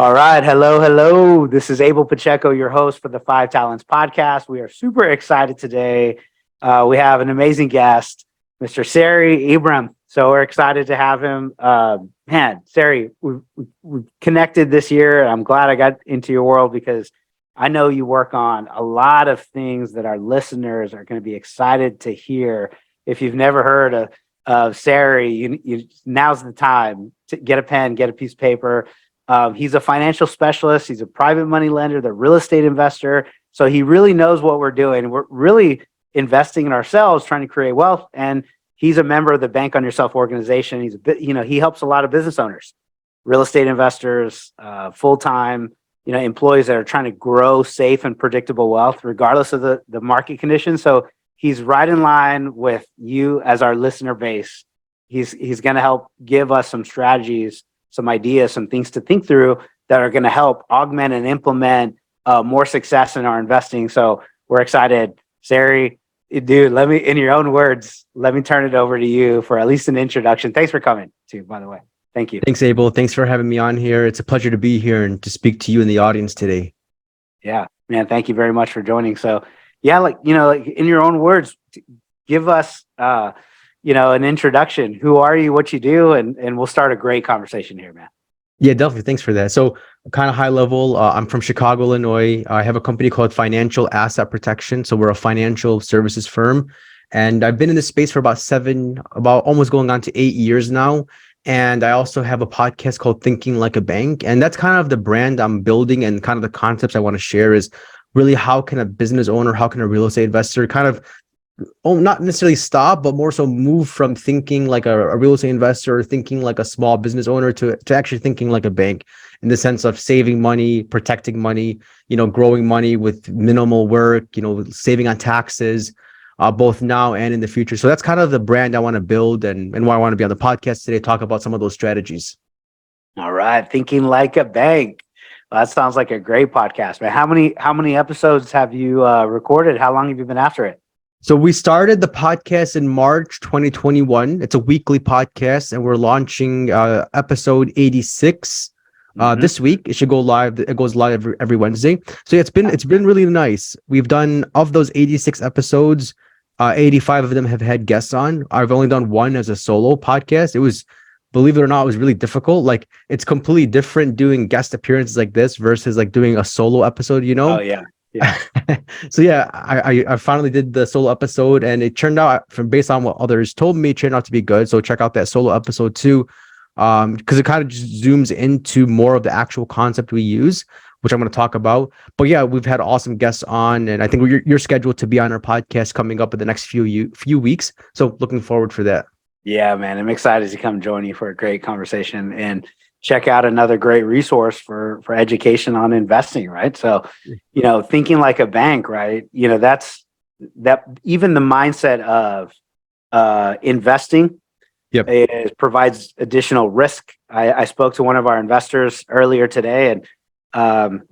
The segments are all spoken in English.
All right. Hello, hello. This is Abel Pacheco, your host for the Five Talents podcast. We are super excited today. We have an amazing guest, Mr. Sarry Ibrahim. So we're excited to have him. Sarry, we've connected this year. I'm glad I got into your world because I know you work on a lot of things that our listeners are going to be excited to hear. If you've never heard of Sarry, now's the time to get a pen, get a piece of paper. He's a financial specialist. He's a private money lender, the real estate investor. So he really knows what we're doing. We're really investing in ourselves, trying to create wealth. And he's a member of the Bank on Yourself organization. He's he helps a lot of business owners, real estate investors, full-time, employees that are trying to grow safe and predictable wealth, regardless of the market conditions. So he's right in line with you as our listener base. He's going to help give us some strategies, some ideas, some things to think through that are going to help augment and implement more success in our investing. So we're excited. Sarry, dude, in your own words, let me turn it over to you for at least an introduction. Thanks for coming too, by the way. Thank you. Thanks, Abel. Thanks for having me on here. It's a pleasure to be here and to speak to you and the audience today. Yeah, man. Thank you very much for joining. So yeah, in your own words, give us, an introduction. Who are you, what you do, and we'll start a great conversation here, man. Yeah, definitely. Thanks for that. So kind of high level, I'm from Chicago, Illinois. I have a company called Financial Asset Protection. So we're a financial services firm. And I've been in this space for about almost going on to 8 years now. And I also have a podcast called Thinking Like a Bank. And that's kind of the brand I'm building, and kind of the concepts I want to share is really how can a business owner, how can a real estate investor kind of not necessarily stop, but more so move from thinking like a real estate investor or thinking like a small business owner to actually thinking like a bank, in the sense of saving money, protecting money, growing money with minimal work, saving on taxes, both now and in the future. So that's kind of the brand I want to build, and why I want to be on the podcast today, talk about some of those strategies. All right. Thinking Like a Bank. Well, that sounds like a great podcast, man. How many episodes have you recorded? How long have you been after it? So we started the podcast in March 2021. It's a weekly podcast, and we're launching episode 86 this week. It should go live. It goes live every Wednesday. So yeah, it's been really nice. We've done, of those 86 episodes, 85 of them have had guests on. I've only done one as a solo podcast. It was, believe it or not, it was really difficult. Like, it's completely different doing guest appearances like this versus like doing a solo episode, Oh yeah. Yeah. So yeah, I finally did the solo episode, and it turned out, based on what others told me, it turned out to be good. So check out that solo episode too, because it kind of just zooms into more of the actual concept we use, which I'm going to talk about. But yeah, we've had awesome guests on, and I think you're scheduled to be on our podcast coming up in the next few weeks. So looking forward for that. Yeah, man, I'm excited to come join you for a great conversation and check out another great resource for education on investing, right? So, thinking like a bank, right? That's even the mindset of investing. Yep. Provides additional risk. I spoke to one of our investors earlier today, and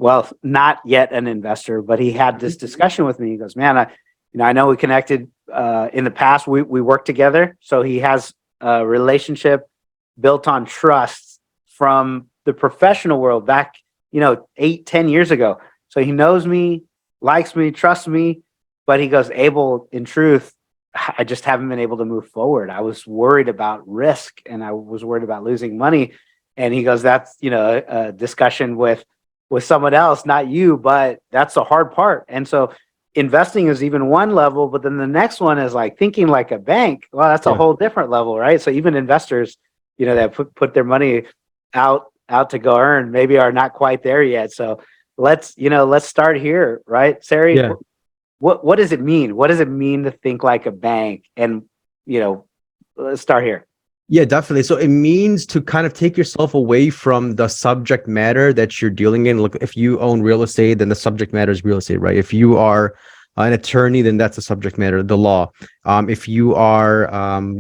not yet an investor, but he had this discussion with me. He goes, "Man, I know we connected in the past. We worked together, so he has a relationship built on trust from the professional world back, 8-10 years ago. So he knows me, likes me, trusts me, but he goes, Abel, in truth, I just haven't been able to move forward. I was worried about risk, and I was worried about losing money." And he goes, that's, a discussion with someone else, not you, but that's the hard part. And so investing is even one level, but then the next one is like thinking like a bank. Well, that's a whole different level, right? So even investors, that put their money out to go earn, maybe are not quite there yet. So let's start here, right? Sarry, Yeah. What does it mean? What does it mean to think like a bank? And, let's start here. Yeah, definitely. So it means to kind of take yourself away from the subject matter that you're dealing in. Look, if you own real estate, then the subject matter is real estate, right? If you are an attorney, then that's the subject matter, the law. If you are,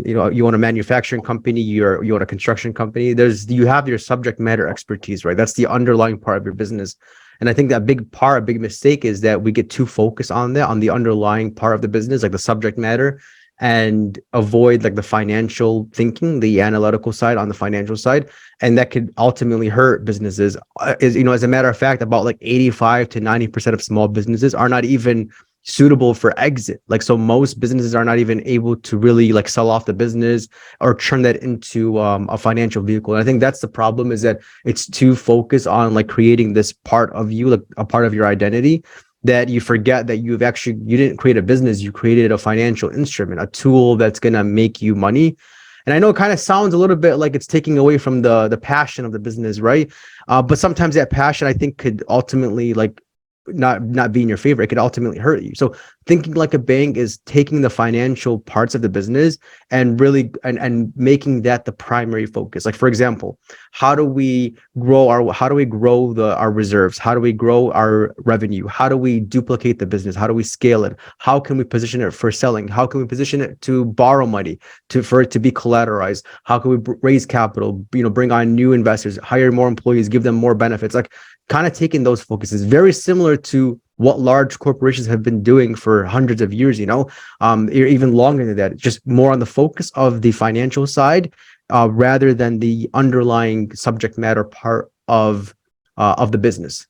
you own a manufacturing company, you own a construction company, you have your subject matter expertise, right? That's the underlying part of your business. And I think that a big mistake is that we get too focused on the underlying part of the business, like the subject matter. and avoid like the financial thinking, the analytical side on the financial side, and that could ultimately hurt businesses. As a matter of fact, about like 85 to 90% of small businesses are not even suitable for exit. Like, so most businesses are not even able to really like sell off the business or turn that into a financial vehicle. And I think that's the problem, is that it's too focused on like creating this part of you, like a part of your identity, that you forget that you didn't create a business, you created a financial instrument, a tool that's going to make you money. And I know it kind of sounds a little bit like it's taking away from the passion of the business, right? But sometimes that passion, I think, could ultimately like not be in your favor. It could ultimately hurt you. So thinking like a bank is taking the financial parts of the business and really and making that the primary focus. Like, for example, how do we grow our reserves? How do we grow our revenue? How do we duplicate the business? How do we scale it? How can we position it for selling? How can we position it to borrow money, for it to be collateralized? How can we raise capital, bring on new investors, hire more employees, give them more benefits? Like, kind of taking those focuses, very similar to what large corporations have been doing for hundreds of years, even longer than that, just more on the focus of the financial side, rather than the underlying subject matter part of the business.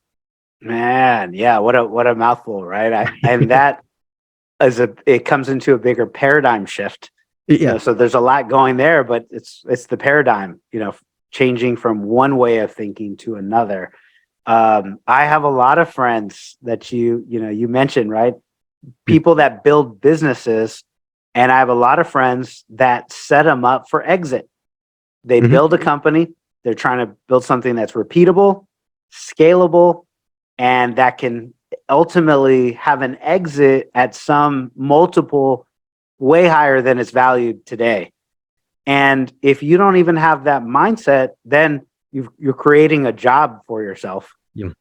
Man, yeah, what a mouthful, right? And that it comes into a bigger paradigm shift. Yeah. So there's a lot going there, but it's the paradigm, changing from one way of thinking to another. I have a lot of friends that you mentioned, right? People that build businesses, and I have a lot of friends that set them up for exit. They build a company, they're trying to build something that's repeatable, scalable, and that can ultimately have an exit at some multiple way higher than it's valued today. And if you don't even have that mindset, then you're creating a job for yourself.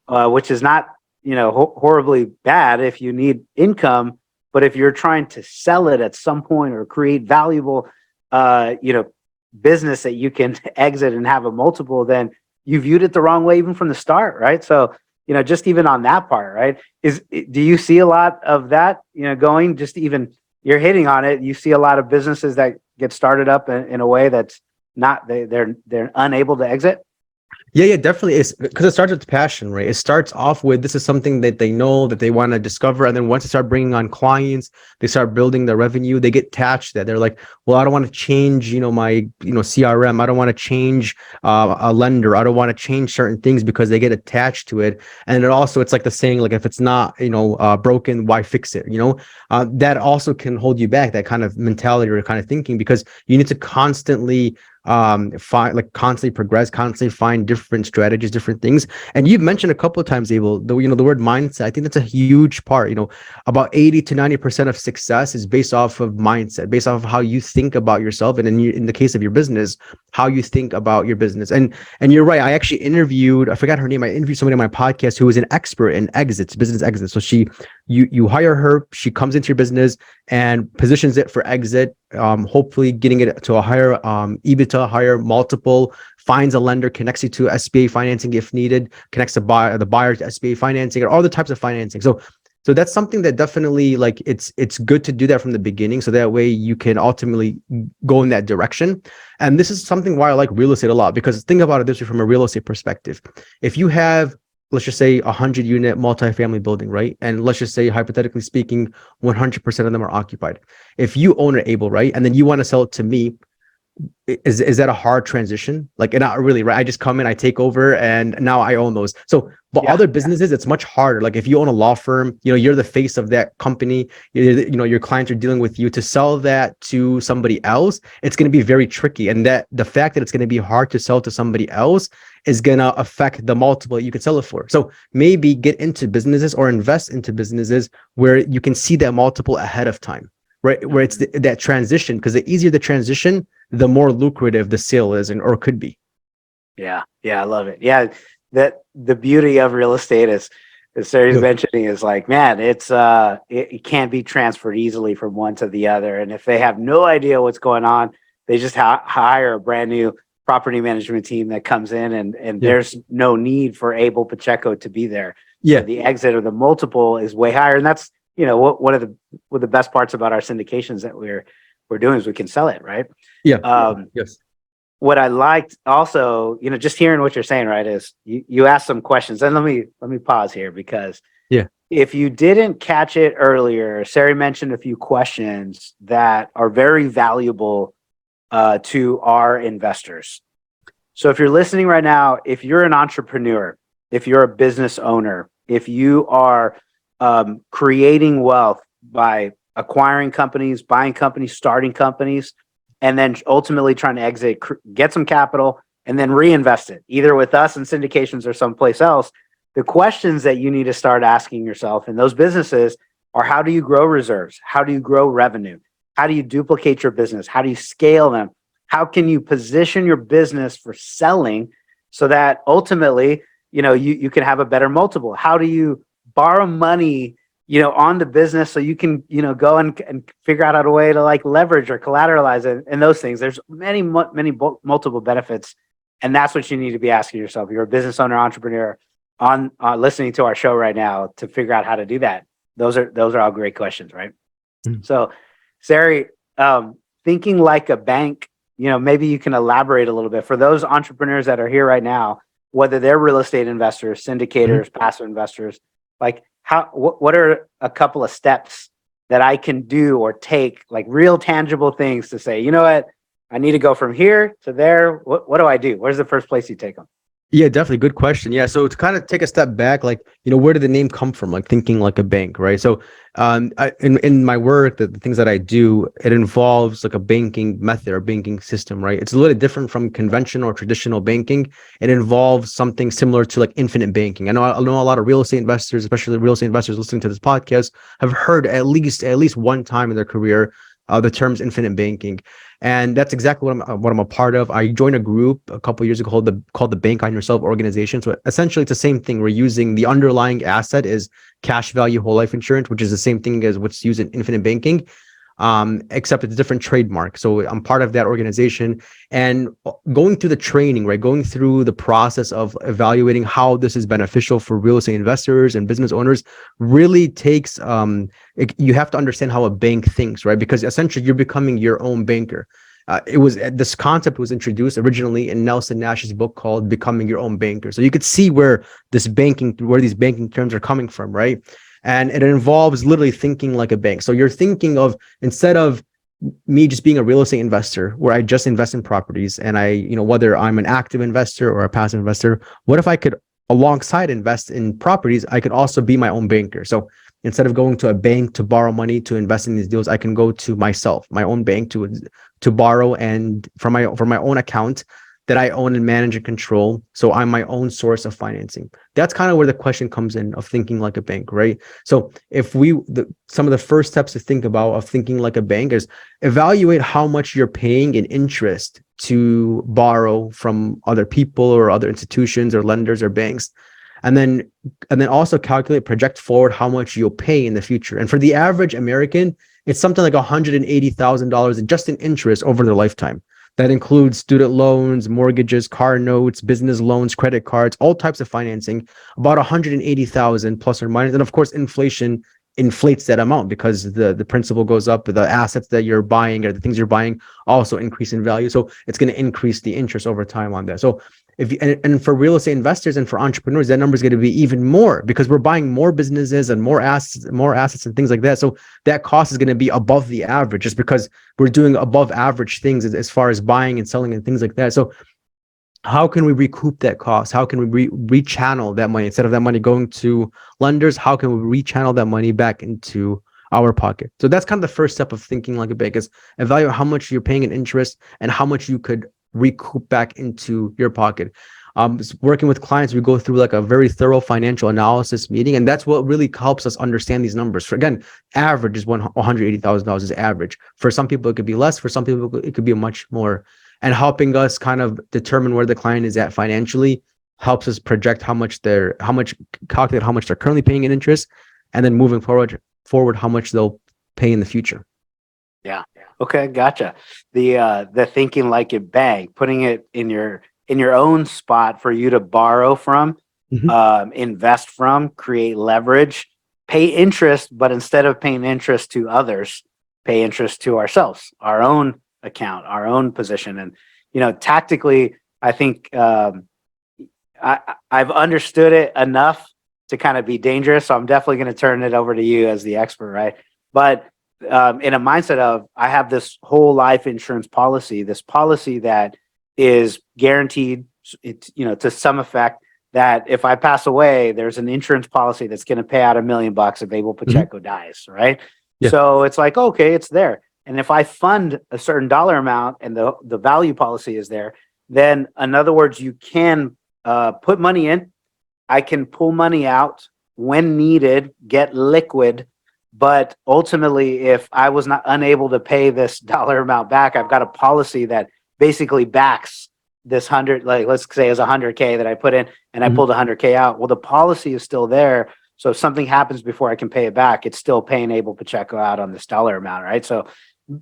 Which is not, horribly bad if you need income. But if you're trying to sell it at some point or create valuable, business that you can exit and have a multiple, then you viewed it the wrong way even from the start, right? So, just even on that part, right? Do you see a lot of that, going, just even you're hitting on it? You see a lot of businesses that get started up in a way that's not, they're unable to exit? Yeah, definitely. It's because it starts with passion, right? It starts off with, this is something that they know that they want to discover. And then once they start bringing on clients, they start building their revenue, they get attached to that. They're like, well, I don't want to change, my, CRM. I don't want to change a lender. I don't want to change certain things, because they get attached to it. And it's like the saying, like, if it's not, broken, why fix it? That also can hold you back, that kind of mentality or kind of thinking, because you need to constantly constantly progress, constantly find different strategies, different things. And you've mentioned a couple of times, Abel, the word mindset. I think that's a huge part. About 80 to 90% of success is based off of mindset, based off of how you think about yourself, and in the case of your business, how you think about your business. And you're right. I actually I forgot her name. I interviewed somebody on my podcast who was an expert in exits, business exits. So you hire her, she comes into your business and positions it for exit, hopefully getting it to a higher EBITDA, higher multiple, finds a lender, connects you to SBA financing if needed, connects the buyer to SBA financing, or all the types of financing. So that's something that definitely, like, it's good to do that from the beginning, so that way you can ultimately go in that direction. And this is something why I like real estate a lot, because think about it this way from a real estate perspective. If you have, let's just say, 100-unit multifamily building, right? And let's just say, hypothetically speaking, 100% of them are occupied. If you own it, Able, right? And then you want to sell it to me, is that a hard transition? Like, not really, right? I just come in, I take over, and now I own those. So, but other businesses, it's much harder. Like, if you own a law firm, you're the face of that company. Your clients are dealing with you. To sell that to somebody else, it's going to be very tricky. And that the fact that it's going to be hard to sell to somebody else is going to affect the multiple you can sell it for. So maybe get into businesses or invest into businesses where you can see that multiple ahead of time, right? Where it's that transition, because the easier the transition, the more lucrative the sale is, or could be. Yeah, I love it. Yeah, that the beauty of real estate is, as Sarry's mentioning, is like, man, it can't be transferred easily from one to the other. And if they have no idea what's going on, they just hire a brand new property management team that comes in, and there's no need for Abel Pacheco to be there. Yeah, the exit or the multiple is way higher, and that's one of the best parts about our syndications that we're we're doing is we can sell it, right? Yeah. Yes. What I liked also, just hearing what you're saying, right, is you asked some questions. And let me pause here because Yeah. if you didn't catch it earlier, Sarry mentioned a few questions that are very valuable to our investors. So if you're listening right now, if you're an entrepreneur, if you're a business owner, if you are creating wealth by acquiring companies, buying companies, starting companies, and then ultimately trying to exit, get some capital, and then reinvest it, either with us in syndications or someplace else, the questions that you need to start asking yourself in those businesses are: how do you grow reserves? How do you grow revenue? How do you duplicate your business? How do you scale them? How can you position your business for selling so that ultimately, you can have a better multiple? How do you borrow money, on the business so you can, go and figure out a way to like leverage or collateralize it and those things? There's many multiple benefits. And that's what you need to be asking yourself. You're a business owner, entrepreneur on listening to our show right now to figure out how to do that. Those are all great questions, right? Mm. So, Sarry, thinking like a bank, maybe you can elaborate a little bit for those entrepreneurs that are here right now, whether they're real estate investors, syndicators, passive investors, like what are a couple of steps that I can do or take, like real tangible things to say, you know what, I need to go from here to there. What do I do? Where's the first place you take them? Yeah, definitely. Good question. Yeah. So to kind of take a step back, like, where did the name come from? Like thinking like a bank, right? So in my work, the things that I do, it involves like a banking method or banking system, right? It's a little different from conventional or traditional banking. It involves something similar to like infinite banking. I know a lot of real estate investors, especially real estate investors listening to this podcast, have heard at least one time in their career the terms infinite banking. And that's exactly what I'm a part of. I joined a group a couple of years ago called the Bank on Yourself organization. So essentially, it's the same thing. We're using the underlying asset is cash value whole life insurance, which is the same thing as what's used in infinite banking, except it's a different trademark. So I'm part of that organization and going through the training, right? Going through the process of evaluating how this is beneficial for real estate investors and business owners really takes, you have to understand how a bank thinks, right? Because essentially you're becoming your own banker. This concept was introduced originally in Nelson Nash's book called Becoming Your Own Banker. So you could see where these banking terms are coming from, right? And it involves literally thinking like a bank. So you're thinking of, instead of me just being a real estate investor where I just invest in properties and whether I'm an active investor or a passive investor, what if I could, alongside invest in properties, I could also be my own banker? So instead of going to a bank to borrow money to invest in these deals, I can go to myself, my own bank to borrow and from my own account that I own and manage and control. So I'm my own source of financing. That's kind of where the question comes in of thinking like a bank, right? So if some of the first steps to think about of thinking like a bank is evaluate how much you're paying in interest to borrow from other people or other institutions or lenders or banks. And then also project forward how much you'll pay in the future. And for the average American, it's something like $180,000 just in interest over their lifetime. That includes student loans, mortgages, car notes, business loans, credit cards, all types of financing, about 180,000 plus or minus. And of course, inflation inflates that amount because the principal goes up, the assets that you're buying or the things you're buying also increase in value. So it's going to increase the interest over time on that. So and for real estate investors and for entrepreneurs, that number is going to be even more because we're buying more businesses and more assets and things like that. So that cost is going to be above the average just because we're doing above average things as far as buying and selling and things like that. So how can we recoup that cost? How can we rechannel that money instead of that money going to lenders? How can we rechannel that money back into our pocket? So that's kind of the first step of thinking like a bank, is evaluate how much you're paying in interest and how much you could recoup back into your pocket. Working with clients, we go through like a very thorough financial analysis meeting, and that's what really helps us understand these numbers. For again, average is $180,000 is average. For some people, it could be less. For some people, it could be much more. And helping us kind of determine where the client is at financially helps us project calculate how much they're currently paying in interest, and then moving forward how much they'll pay in the future. Yeah. Okay. Gotcha. The thinking like a bank, putting it in your own spot for you to borrow from, invest from, create leverage, pay interest, but instead of paying interest to others, pay interest to ourselves, our own account, our own position. And, tactically, I think I've understood it enough to kind of be dangerous. So I'm definitely going to turn it over to you as the expert, right? But in a mindset of, I have this whole life insurance policy, this policy that is guaranteed, to some effect, that if I pass away, there's an insurance policy that's going to pay out $1 million if Abel Pacheco dies, right? Yeah. So it's like, okay, it's there. And if I fund a certain dollar amount and the value policy is there, then in other words, you can put money in. I can pull money out when needed, get liquid. But ultimately, if I was not unable to pay this dollar amount back, I've got a policy that basically backs this 100, like let's say it's 100K that I put in and I pulled 100K out. Well, the policy is still there. So if something happens before I can pay it back, it's still paying Abel Pacheco out on this dollar amount, right? So,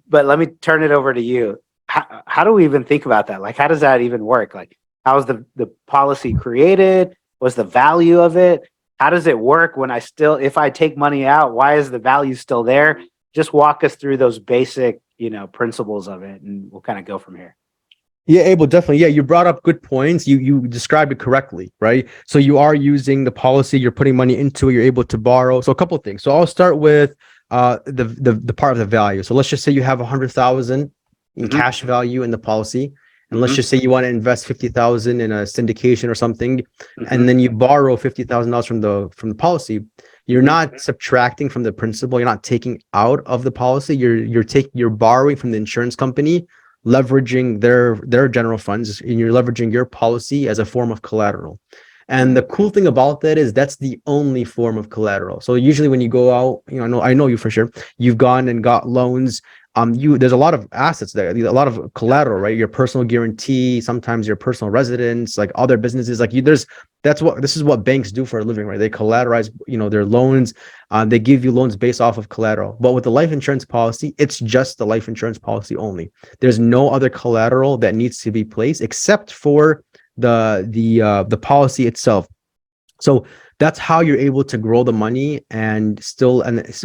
but let me turn it over to you. How do we even think about that? Like, how does that even work? Like, how is the policy created? What's the value of it? How does it work when if I take money out, why is the value still there? Just walk us through those basic, principles of it, and we'll kind of go from here. Yeah, Abel, definitely. Yeah, you brought up good points. You described it correctly, right? So you are using the policy, you're putting money into it, you're able to borrow. So a couple of things. So I'll start with the part of the value. So let's just say you have 100,000 in cash value in the policy. And let's just say you want to invest 50,000 in a syndication or something, and then you borrow $50,000 from the policy. You're not subtracting from the principal. You're not taking out of the policy. You're borrowing from the insurance company, leveraging their general funds, and you're leveraging your policy as a form of collateral. And the cool thing about that is that's the only form of collateral. So usually when you go out, I know you for sure, you've gone and got loans. There's a lot of assets there, a lot of collateral, right? Your personal guarantee, sometimes your personal residence, like other businesses, this is what banks do for a living, right? They collateralize, their loans. They give you loans based off of collateral. But with the life insurance policy, it's just the life insurance policy only. There's no other collateral that needs to be placed except for the policy itself. So that's how you're able to grow the money and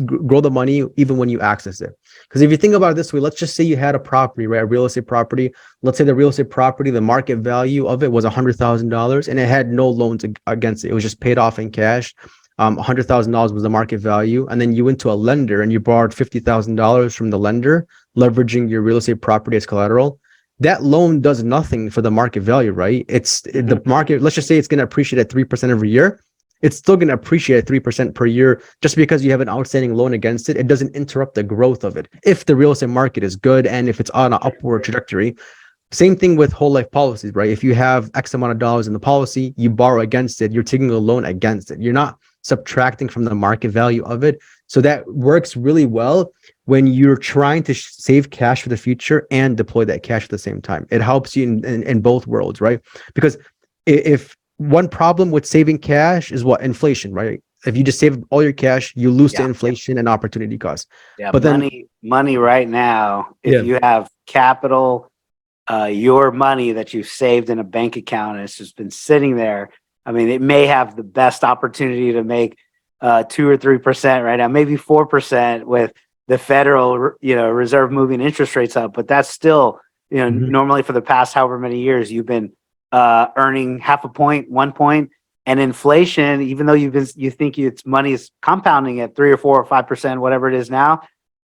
grow the money even when you access it. Because if you think about it this way, let's just say you had a property, right? A real estate property. Let's say the real estate property, the market value of it was $100,000 and it had no loans against it. It was just paid off in cash. $100,000 was the market value. And then you went to a lender and you borrowed $50,000 from the lender, leveraging your real estate property as collateral. That loan does nothing for the market value, right? It's the market. Let's just say it's going to appreciate at 3% every year. It's still going to appreciate at 3% per year just because you have an outstanding loan against it. It doesn't interrupt the growth of it. If the real estate market is good and if it's on an upward trajectory, same thing with whole life policies, right? If you have X amount of dollars in the policy, you borrow against it, you're taking a loan against it. You're not subtracting from the market value of it. So that works really well when you're trying to save cash for the future and deploy that cash at the same time. It helps you in both worlds, right? Because if one problem with saving cash is what? Inflation, right? If you just save all your cash, you lose to inflation and opportunity cost. Yeah, but money right now, if you have capital, your money that you've saved in a bank account and it's just been sitting there, I mean, it may have the best opportunity to make 2 or 3% right now, maybe 4% with the federal, reserve moving interest rates up. But that's still, normally for the past however many years, you've been earning 0.5 point, 1 point, and inflation, even though you think its money is compounding at 3 or 4 or 5%, whatever it is now,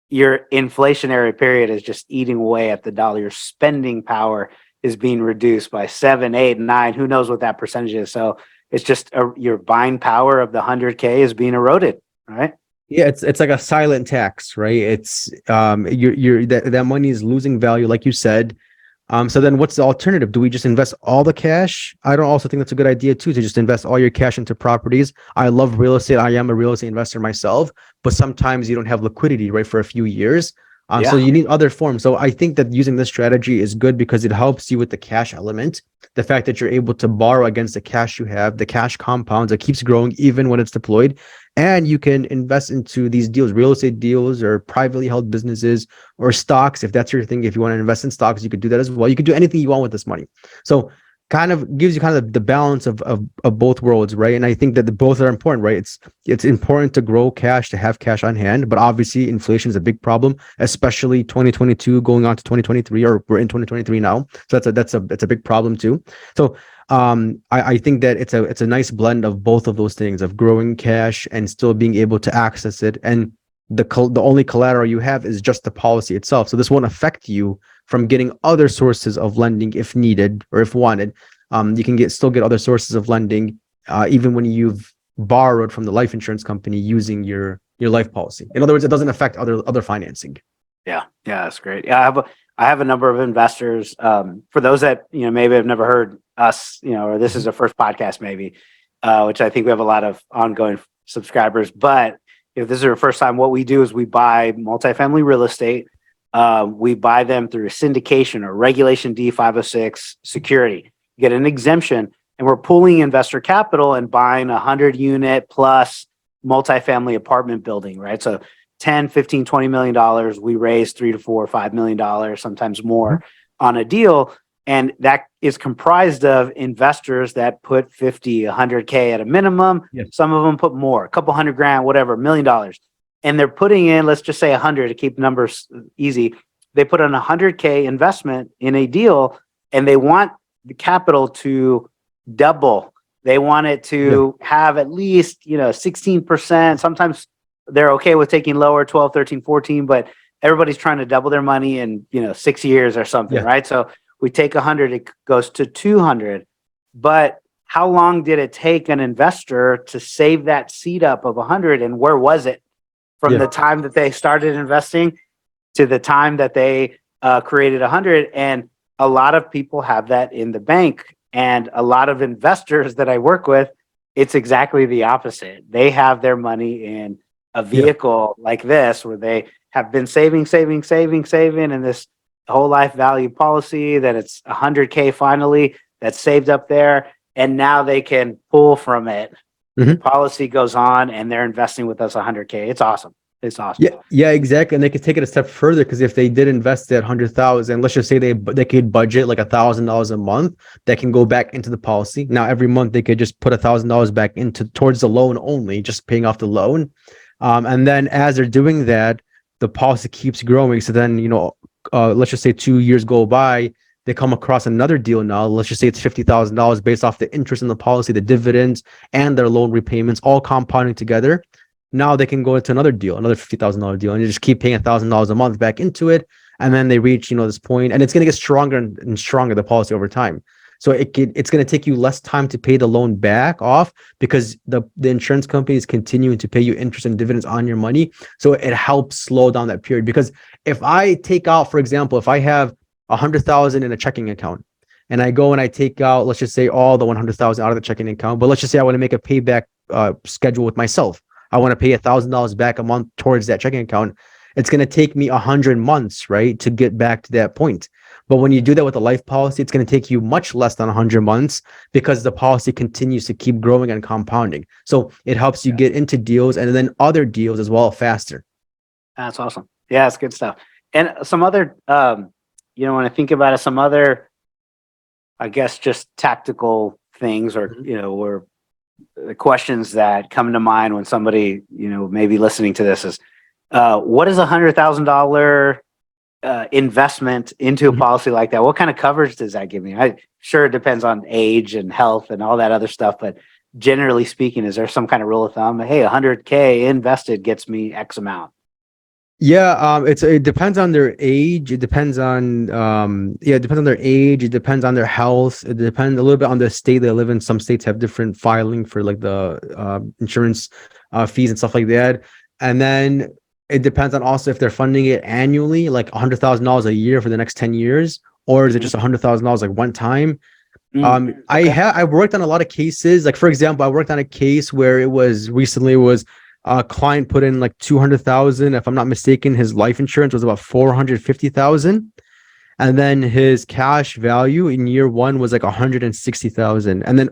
your inflationary period is just eating away at the dollar. Your spending power is being reduced by 7, 8, 9. Who knows what that percentage is? So it's just your buying power of the 100K is being eroded, right? Yeah, it's like a silent tax, right? It's that money is losing value, like you said. So then what's the alternative? Do we just invest all the cash? I don't also think that's a good idea too, to just invest all your cash into properties. I love real estate. I am a real estate investor myself, but sometimes you don't have liquidity, right, for a few years. So you need other forms. So I think that using this strategy is good because it helps you with the cash element. The fact that you're able to borrow against the cash you have, the cash compounds, it keeps growing even when it's deployed. And you can invest into these deals, real estate deals or privately held businesses or stocks. If that's your thing, if you want to invest in stocks, you could do that as well. You could do anything you want with this money. So kind of gives you kind of the balance of both worlds, right? And I think that the both are important, right? It's important to grow cash, to have cash on hand, but obviously inflation is a big problem, especially 2022 going on to 2023, or we're in 2023 now. So that's a big problem too. So I think that it's a nice blend of both of those things, of growing cash and still being able to access it. And the only collateral you have is just the policy itself. So this won't affect you from getting other sources of lending if needed or if wanted. You can still get other sources of lending even when you've borrowed from the life insurance company using your life policy. In other words, it doesn't affect other financing. Yeah, that's great. Yeah, I have a number of investors. For those that maybe have never heard us, or this is their first podcast, maybe, which I think we have a lot of ongoing subscribers. But if this is your first time, what we do is we buy multifamily real estate. We buy them through a syndication or Regulation D 506 security. You get an exemption, and we're pooling investor capital and buying 100-unit plus multifamily apartment building, right? So 10, 15, $20 million, we raise $3 to 4 or $5 million, sometimes more on a deal. And that is comprised of investors that put 50, 100K at a minimum. Yes. Some of them put more, a couple $100,000, whatever, $1 million. And they're putting in, let's just say 100 to keep numbers easy. They put in 100K investment in a deal, and they want the capital to double. They want it to have at least, 16%. Sometimes they're okay with taking lower, 12, 13, 14, but everybody's trying to double their money in, 6 years or something, right? So we take 100, it goes to 200. But how long did it take an investor to save that seed up of 100, and where was it from the time that they started investing to the time that they created 100? And a lot of people have that in the bank, and a lot of investors that I work with, it's exactly the opposite. They have their money in a vehicle like this, where they have been saving in this whole life value policy, that it's 100K finally that's saved up there, and now they can pull from it. The policy goes on, and they're investing with us 100K. It's awesome. It's awesome. Yeah, exactly. And they could take it a step further, because if they did invest that 100,000, let's just say they could budget like $1,000 a month, that can go back into the policy. Now every month they could just put $1,000 back towards the loan only, just paying off the loan. And then as they're doing that, the policy keeps growing. So then, let's just say 2 years go by, they come across another deal now. Let's just say it's $50,000 based off the interest in the policy, the dividends, and their loan repayments all compounding together. Now they can go into another deal, another $50,000 deal, and you just keep paying $1,000 a month back into it. And then they reach, this point, and it's going to get stronger and stronger, the policy over time. So it's going to take you less time to pay the loan back off, because the insurance company is continuing to pay you interest and dividends on your money. So it helps slow down that period. Because if I take out, for example, if I have 100,000 in a checking account, and I go and I take out, let's just say, all the 100,000 out of the checking account, but let's just say I want to make a payback schedule with myself. I want to pay $1,000 back a month towards that checking account. It's going to take me 100 months, right, to get back to that point. But when you do that with a life policy, it's going to take you much less than 100 months, because the policy continues to keep growing and compounding. So it helps you get into deals and then other deals as well faster. That's awesome. Yeah, it's good stuff. And some other, when I think about it, some other, I guess, just tactical things, or, or the questions that come to mind when somebody, maybe listening to this is, what is $100,000 investment into a policy like that? What kind of coverage does that give me? I'm sure it depends on age and health and all that other stuff, but generally speaking, is there some kind of rule of thumb? Hey, 100K invested gets me X amount. Yeah, it depends on their age. It depends on it depends on their age. It depends on their health. It depends a little bit on the state they live in. Some states have different filing for like the insurance fees and stuff like that. And then it depends on also if they're funding it annually, like $100,000 a year for the next 10 years, or is it just $100,000 like one time? I worked on a lot of cases. Like, for example, I worked on a case where it was a client put in like 200,000. If I'm not mistaken, his life insurance was about 450,000. And then his cash value in year one was like 160,000. And then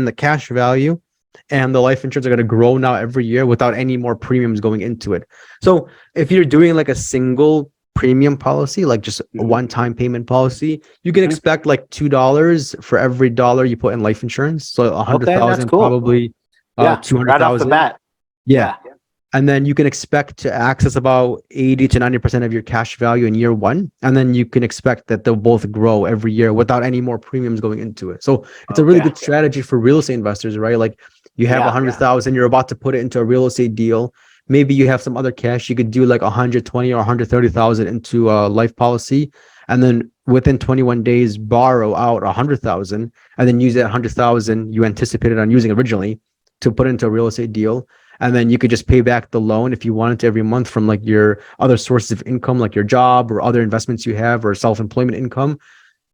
the cash value and the life insurance are going to grow now every year without any more premiums going into it. So if you're doing like a single premium policy, like just a Mhm. one-time payment policy, you can Mhm. expect like $2 for every dollar you put in life insurance. So a hundred Okay, that's thousand, cool. probably Yeah, right off the 200,000. bat. Yeah. Yeah. And then you can expect to access about 80 to 90% of your cash value in year one. And then you can expect that they'll both grow every year without any more premiums going into it. So it's a really Okay. good strategy for real estate investors, right? Like you have Yeah. 100,000, you're about to put it into a real estate deal. Maybe you have some other cash. You could do like 120 or 130,000 into a life policy. And then within 21 days, borrow out 100,000 and then use that 100,000 you anticipated on using originally to put into a real estate deal. And then you could just pay back the loan if you wanted to every month from like your other sources of income, like your job or other investments you have or self-employment income.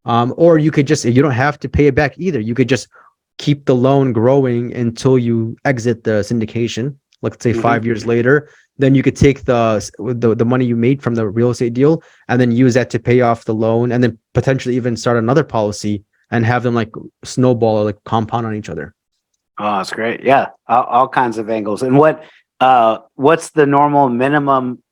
Or you could just, you don't have to pay it back either. You could just keep the loan growing until you exit the syndication. Let's say Mhm. 5 years later, then you could take the money you made from the real estate deal and then use that to pay off the loan and then potentially even start another policy and have them like snowball or like compound on each other. Oh, that's great. Yeah, all kinds of angles. And what's the normal minimum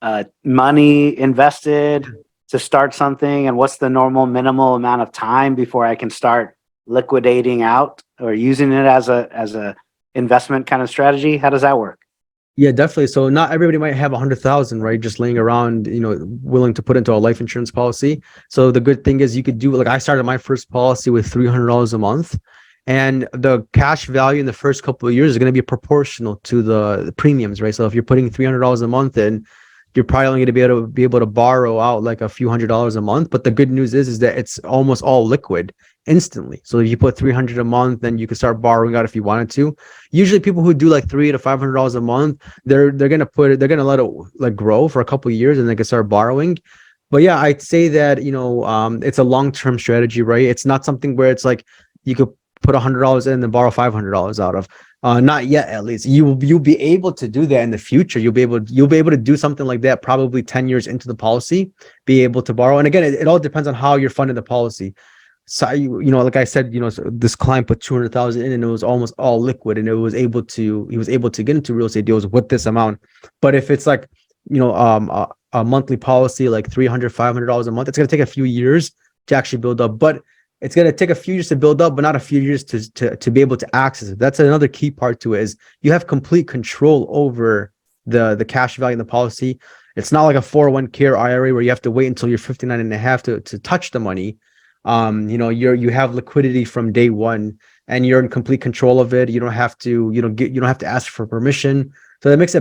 money invested to start something, and what's the normal minimal amount of time before I can start liquidating out or using it as a investment kind of strategy? How does that work? Yeah, definitely. So not everybody might have 100,000, right? Just laying around, willing to put into a life insurance policy. So the good thing is you could do, like I started my first policy with $300 a month, and the cash value in the first couple of years is going to be proportional to the premiums, right? So if you're putting $300 a month in, you're probably only going to be able to borrow out like a few $100s a month. But the good news is that it's almost all liquid instantly. So if you put 300 a month, then you can start borrowing out if you wanted to. Usually people who do like $300 to $500 a month, they're gonna let it like grow for a couple of years and they can start borrowing. But yeah, I'd say that it's a long-term strategy, right? It's not something where it's like you could put $100 in and borrow $500 out of. Not yet, at least. You'll be able to do that in the future. You'll be able to do something like that probably 10 years into the policy, be able to borrow. And again, it all depends on how you're funding the policy. So like I said, so this client put 200,000 in and it was almost all liquid, and he was able to get into real estate deals with this amount. But if it's like a monthly policy like $300 $500 a month, it's going to take a few years to actually build up. But it's going to take a few years to build up, but not a few years to be able to access it. That's another key part to it, is you have complete control over the cash value in the policy. It's not like a 401k or IRA where you have to wait until you're 59 and a half to touch the money. You have liquidity from day one and you're in complete control of it. You don't have to, you don't have to ask for permission. So that makes a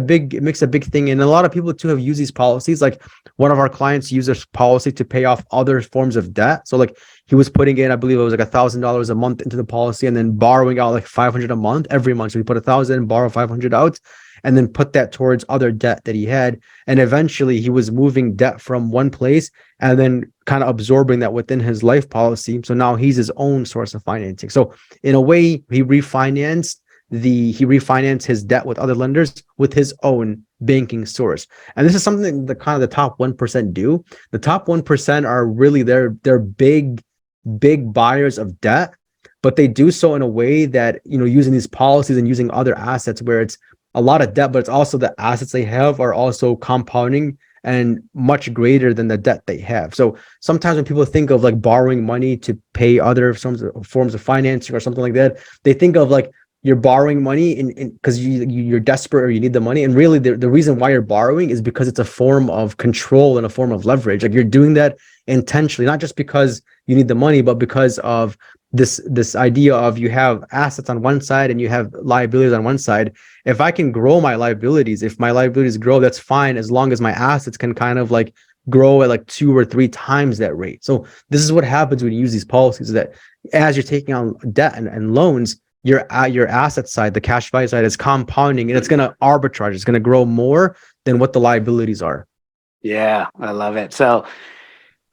big thing. And a lot of people too have used these policies. Like one of our clients used this policy to pay off other forms of debt. So like he was putting in, I believe it was like $1,000 a month into the policy and then borrowing out like 500 a month every month. So he put 1,000, borrow 500 out, and then put that towards other debt that he had. And eventually he was moving debt from one place and then kind of absorbing that within his life policy. So now he's his own source of financing. So in a way, he refinanced his debt with other lenders with his own banking source. And this is something that kind of the top 1% do. The top 1% are really they're big buyers of debt, but they do so in a way that, using these policies and using other assets where it's a lot of debt, but it's also the assets they have are also compounding and much greater than the debt they have. So sometimes when people think of like borrowing money to pay other forms of financing or something like that, they think of like you're borrowing money because you're desperate or you need the money. And really the reason why you're borrowing is because it's a form of control and a form of leverage. Like you're doing that intentionally, not just because you need the money, but because of this idea of you have assets on one side and you have liabilities on one side. If I can grow my liabilities, if my liabilities grow, that's fine, as long as my assets can kind of like grow at like 2 or 3 times that rate. So this is what happens when you use these policies, that as you're taking on debt and loans, your asset side, the cash value side, is compounding, and it's going to arbitrage. It's going to grow more than what the liabilities are. Yeah, I love it. So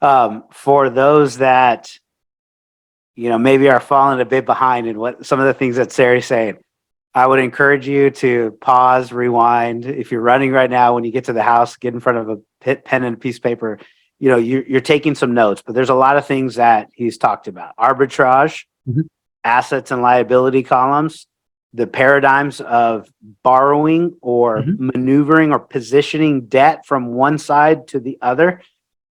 for those that maybe are falling a bit behind in what some of the things that Sarry's saying, I would encourage you to pause, rewind. If you're running right now, when you get to the house, get in front of a pen and a piece of paper. You're taking some notes, but there's a lot of things that he's talked about: arbitrage, assets and liability columns, the paradigms of borrowing or maneuvering or positioning debt from one side to the other.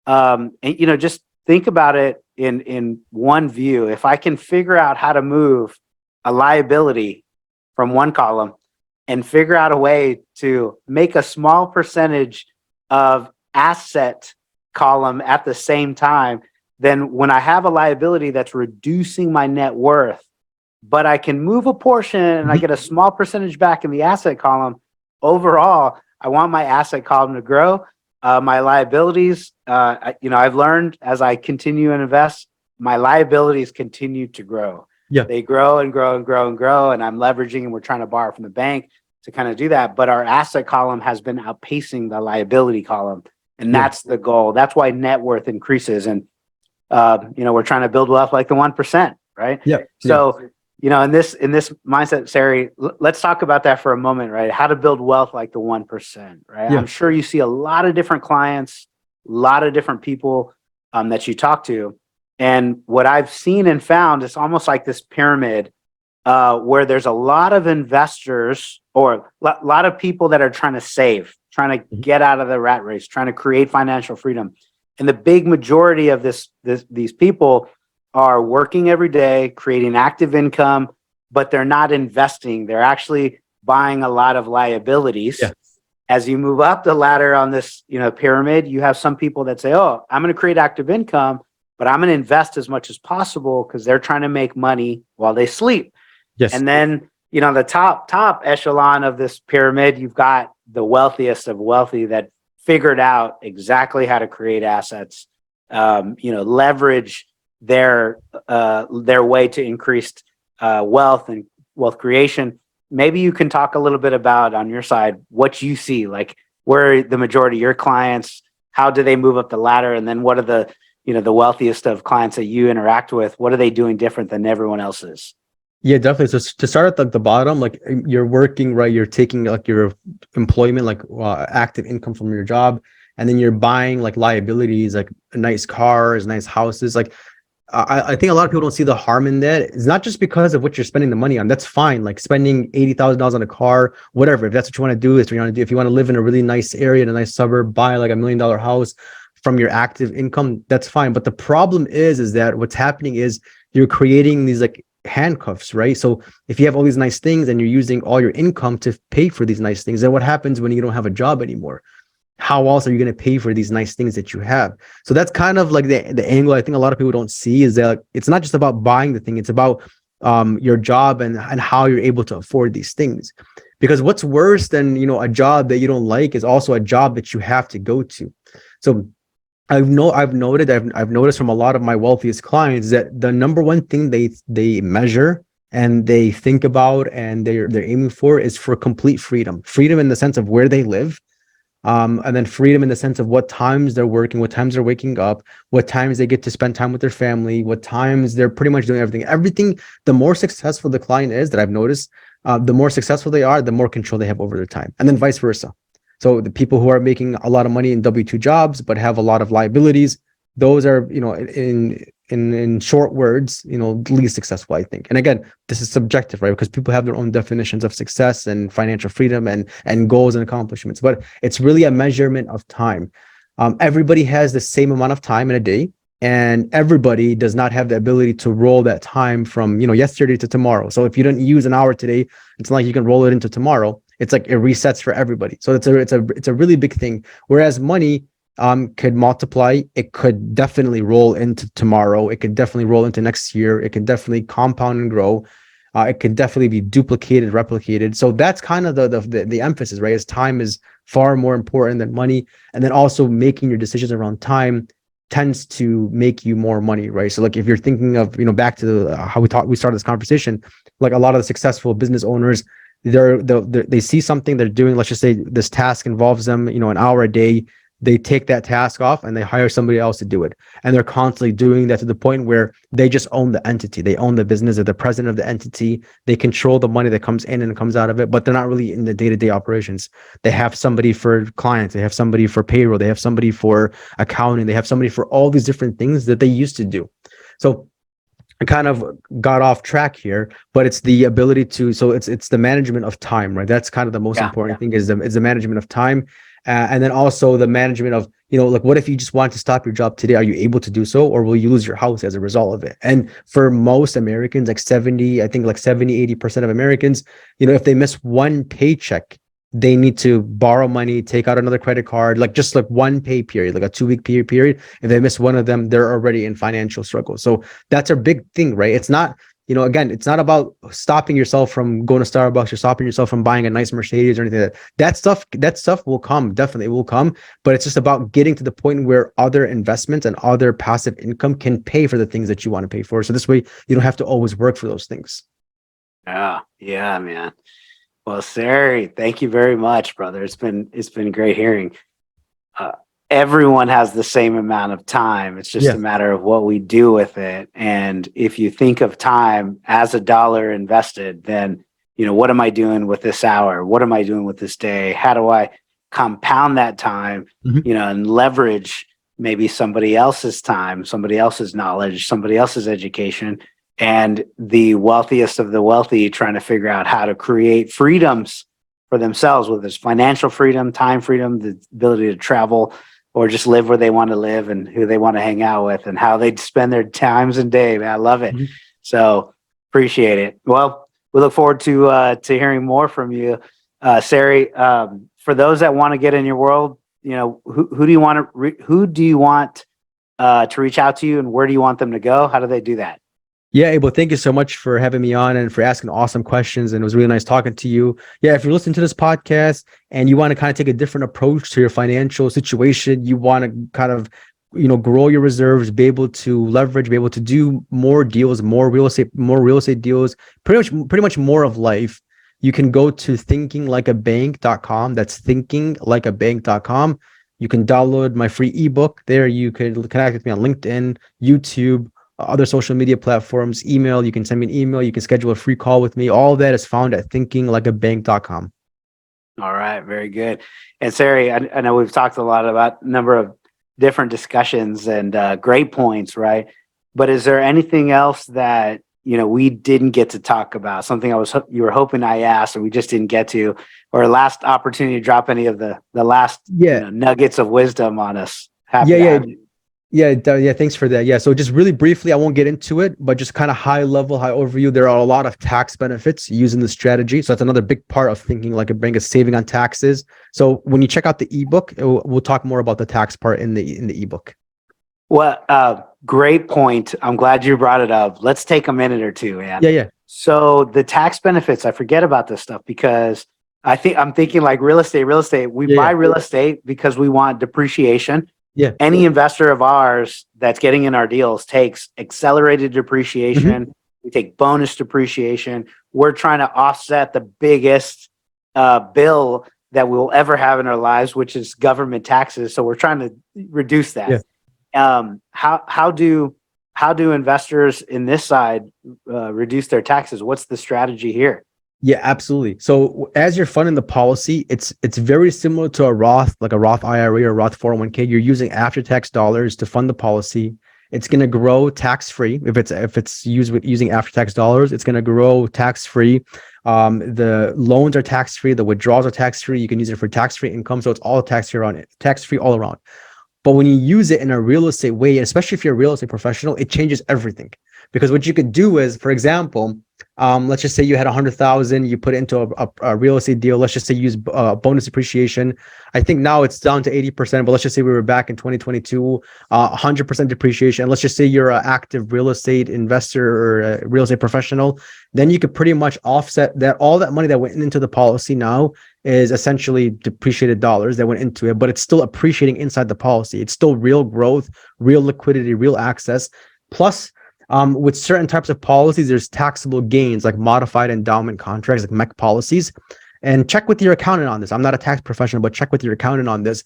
And just think about it in one view. If I can figure out how to move a liability from one column and figure out a way to make a small percentage of asset column at the same time, then when I have a liability that's reducing my net worth, but I can move a portion and I get a small percentage back in the asset column, overall, I want my asset column to grow. My liabilities, I've learned as I continue and invest, my liabilities continue to grow. Yeah. They grow and grow and grow and grow, and I'm leveraging and we're trying to borrow from the bank to kind of do that. But our asset column has been outpacing the liability column. And that's the goal. That's why net worth increases. And, we're trying to build wealth like the 1%, right? Yeah. So, in this mindset, Sarry, let's talk about that for a moment, right? How to build wealth like the 1%, right? Yeah. I'm sure you see a lot of different clients, a lot of different people that you talk to. And what I've seen and found is almost like this pyramid where there's a lot of investors or a lot of people that are trying to save, trying to get out of the rat race, trying to create financial freedom. And the big majority of these people are working every day, creating active income, but they're not investing. They're actually buying a lot of liabilities. Yeah. As you move up the ladder on this, pyramid, you have some people that say, "Oh, I'm going to create active income, but I'm going to invest as much as possible," because they're trying to make money while they sleep. Yes. And then, the top echelon of this pyramid, you've got the wealthiest of wealthy that figured out exactly how to create assets, leverage their way to increased wealth and wealth creation. Maybe you can talk a little bit about on your side what you see, like where are the majority of your clients, how do they move up the ladder, and then what are the the wealthiest of clients that you interact with, what are they doing different than everyone else is? Yeah, definitely. So to start at the bottom, like you're working, right? You're taking like your employment, like active income from your job, and then you're buying like liabilities, like nice cars, nice houses. Like I think a lot of people don't see the harm in that. It's not just because of what you're spending the money on. That's fine. Like spending $80,000 on a car, whatever. If that's what you want to do, if you want to live in a really nice area in a nice suburb, buy like $1 million house from your active income, that's fine. But the problem is that what's happening is you're creating these like handcuffs, right? So if you have all these nice things and you're using all your income to pay for these nice things, then what happens when you don't have a job anymore? How else are you going to pay for these nice things that you have? So that's kind of like the angle I think a lot of people don't see, is that like, it's not just about buying the thing, it's about your job and how you're able to afford these things. Because what's worse than a job that you don't like is also a job that you have to go to. So I've noticed from a lot of my wealthiest clients that the number one thing they measure and they think about and they're aiming for is for complete freedom. Freedom in the sense of where they live, and then freedom in the sense of what times they're working, what times they're waking up, what times they get to spend time with their family, what times they're pretty much doing everything. Everything, the more successful the client is, that I've noticed, the more successful they are, the more control they have over their time, and then vice versa. So the people who are making a lot of money in W-2 jobs but have a lot of liabilities, those are, in short words, least successful, I think. And again, this is subjective, right? Because people have their own definitions of success and financial freedom and goals and accomplishments. But it's really a measurement of time. Everybody has the same amount of time in a day, and everybody does not have the ability to roll that time from yesterday to tomorrow. So if you don't use an hour today, it's not like you can roll it into tomorrow. It's like it resets for everybody. So it's a really big thing. Whereas money could multiply. It could definitely roll into tomorrow. It could definitely roll into next year. It could definitely compound and grow. It could definitely be duplicated, replicated. So that's kind of the emphasis, right? Is time is far more important than money. And then also making your decisions around time tends to make you more money, right? So like if you're thinking of, back to how we started this conversation, like a lot of the successful business owners, they see something they're doing. Let's just say this task involves them, an hour a day. They take that task off and they hire somebody else to do it. And they're constantly doing that to the point where they just own the entity. They own the business. They're the president of the entity. They control the money that comes in and comes out of it, but they're not really in the day-to-day operations. They have somebody for clients. They have somebody for payroll. They have somebody for accounting. They have somebody for all these different things that they used to do. So I kind of got off track here, but it's the ability to, so it's the management of time, right? That's kind of the most important thing is the management of time. And then also the management of, like, what if you just want to stop your job today? Are you able to do so, or will you lose your house as a result of it? And for most Americans, like 80% of Americans, if they miss one paycheck, they need to borrow money, take out another credit card, like just like one pay period, like a 2-week period. If they miss one of them, they're already in financial struggle. So that's a big thing, right? It's not, again, it's not about stopping yourself from going to Starbucks or stopping yourself from buying a nice Mercedes or anything like that. That stuff will come, definitely will come, but it's just about getting to the point where other investments and other passive income can pay for the things that you want to pay for. So this way you don't have to always work for those things. Yeah, man. Well, Sarry, thank you very much, brother. It's been great hearing. Everyone has the same amount of time. It's just a matter of what we do with it. And if you think of time as a dollar invested, then, what am I doing with this hour? What am I doing with this day? How do I compound that time, and leverage maybe somebody else's time, somebody else's knowledge, somebody else's education, and the wealthiest of the wealthy trying to figure out how to create freedoms for themselves, whether it's financial freedom, time freedom, the ability to travel, or just live where they want to live and who they want to hang out with and how they spend their times and day. Man, I love it. So appreciate it. Well, we look forward to hearing more from you, Sarry. For those that want to get in your world, who do you want to reach out to you, and where do you want them to go? How do they do that? Yeah, Abel, thank you so much for having me on and for asking awesome questions. And it was really nice talking to you. Yeah, if you're listening to this podcast and you want to kind of take a different approach to your financial situation, you want to kind of, grow your reserves, be able to leverage, be able to do more deals, more real estate deals, pretty much more of life. You can go to thinkinglikeabank.com. That's thinkinglikeabank.com. You can download my free ebook there. You can connect with me on LinkedIn, YouTube, other social media platforms, email. You can send me an email. You can schedule a free call with me. All of that is found at thinkinglikeabank.com. All right. Very good. And Sarry, I know we've talked a lot about a number of different discussions and great points, right? But is there anything else that, we didn't get to talk about? Something you were hoping I asked and we just didn't get to, or last opportunity to drop any of the last nuggets of wisdom on us? Yeah, thanks for that. Yeah, so just really briefly, I won't get into it, but just kind of high overview. There are a lot of tax benefits using the strategy. So that's another big part of thinking like a bank, is saving on taxes. So when you check out the ebook, we'll talk more about the tax part in the ebook. Well, great point. I'm glad you brought it up. Let's take a minute or two, man. Yeah. So the tax benefits, I forget about this stuff because I'm thinking like real estate. We buy real estate because we want depreciation. Yeah. Any investor of ours that's getting in our deals takes accelerated depreciation. We take bonus depreciation. We're trying to offset the biggest bill that we'll ever have in our lives, which is government taxes. So we're trying to reduce that. How do investors in this side reduce their taxes? What's the strategy here? Yeah, absolutely. So as you're funding the policy, it's very similar to a Roth, like a Roth IRA or Roth 401k. You're using after-tax dollars to fund the policy. It's going to grow tax-free. If it's using after-tax dollars, it's going to grow tax-free. The loans are tax-free. The withdrawals are tax-free. You can use it for tax-free income. So it's all tax-free all around. But when you use it in a real estate way, especially if you're a real estate professional, it changes everything. Because what you could do is, for example, let's just say you had 100,000, you put it into a real estate deal. Let's just say use bonus depreciation. I think now it's down to 80%, but let's just say we were back in 2022, 100% depreciation. Let's just say you're an active real estate investor or a real estate professional. Then you could pretty much offset that. All that money that went into the policy now is essentially depreciated dollars that went into it, but it's still appreciating inside the policy. It's still real growth, real liquidity, real access. Plus, with certain types of policies, there's taxable gains like modified endowment contracts, like MEC policies. And check with your accountant on this. I'm not a tax professional, but check with your accountant on this.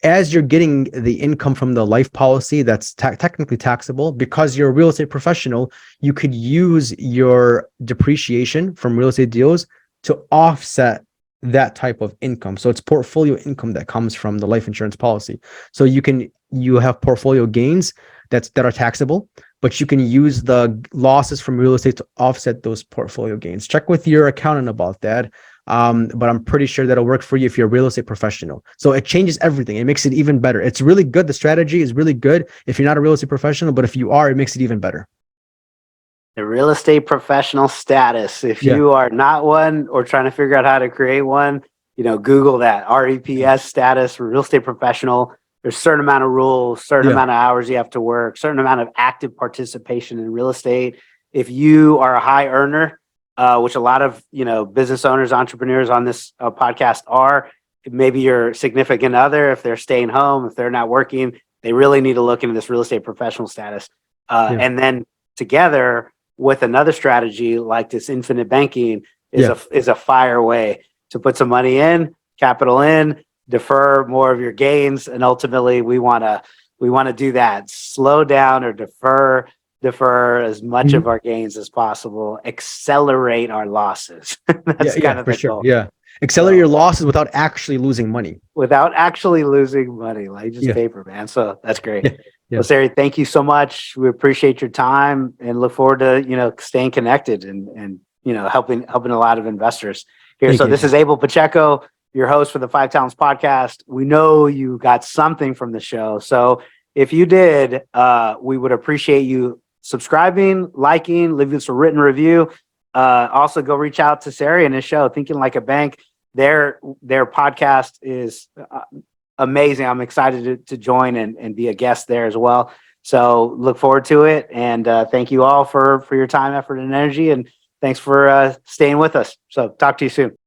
As you're getting the income from the life policy that's technically taxable, because you're a real estate professional, you could use your depreciation from real estate deals to offset that type of income. So it's portfolio income that comes from the life insurance policy. So you have portfolio gains that are taxable, but you can use the losses from real estate to offset those portfolio gains. Check with your accountant about that. But I'm pretty sure that'll work for you if you're a real estate professional. So it changes everything. It makes it even better. It's really good. The strategy is really good if you're not a real estate professional, but if you are, it makes it even better. The real estate professional status. If you are not one or trying to figure out how to create one, Google that REPS status for real estate professional. There's a certain amount of rules, certain amount of hours you have to work, certain amount of active participation in real estate. If you are a high earner, which a lot of, business owners, entrepreneurs on this podcast are, maybe your significant other, if they're staying home, if they're not working, they really need to look into this real estate professional status. And then together with another strategy like this infinite banking is a fire way to put some money in, capital in, defer more of your gains. And ultimately we want to do that. Slow down or defer as much of our gains as possible, accelerate our losses. That's kind of the goal. Yeah. Accelerate your losses without actually losing money. Without actually losing money, like just paper, man. So that's great. Well, Sarry, thank you so much. We appreciate your time and look forward to, staying connected and helping a lot of investors here. Thank you. This is Abel Pacheco, your host for the Five Talents podcast. We know you got something from the show. So if you did, we would appreciate you subscribing, liking, leaving us a written review. Also go reach out to Sarry and his show, Thinking Like a Bank. Their podcast is amazing. I'm excited to join and be a guest there as well. So look forward to it. And thank you all for your time, effort, and energy. And thanks for staying with us. So talk to you soon.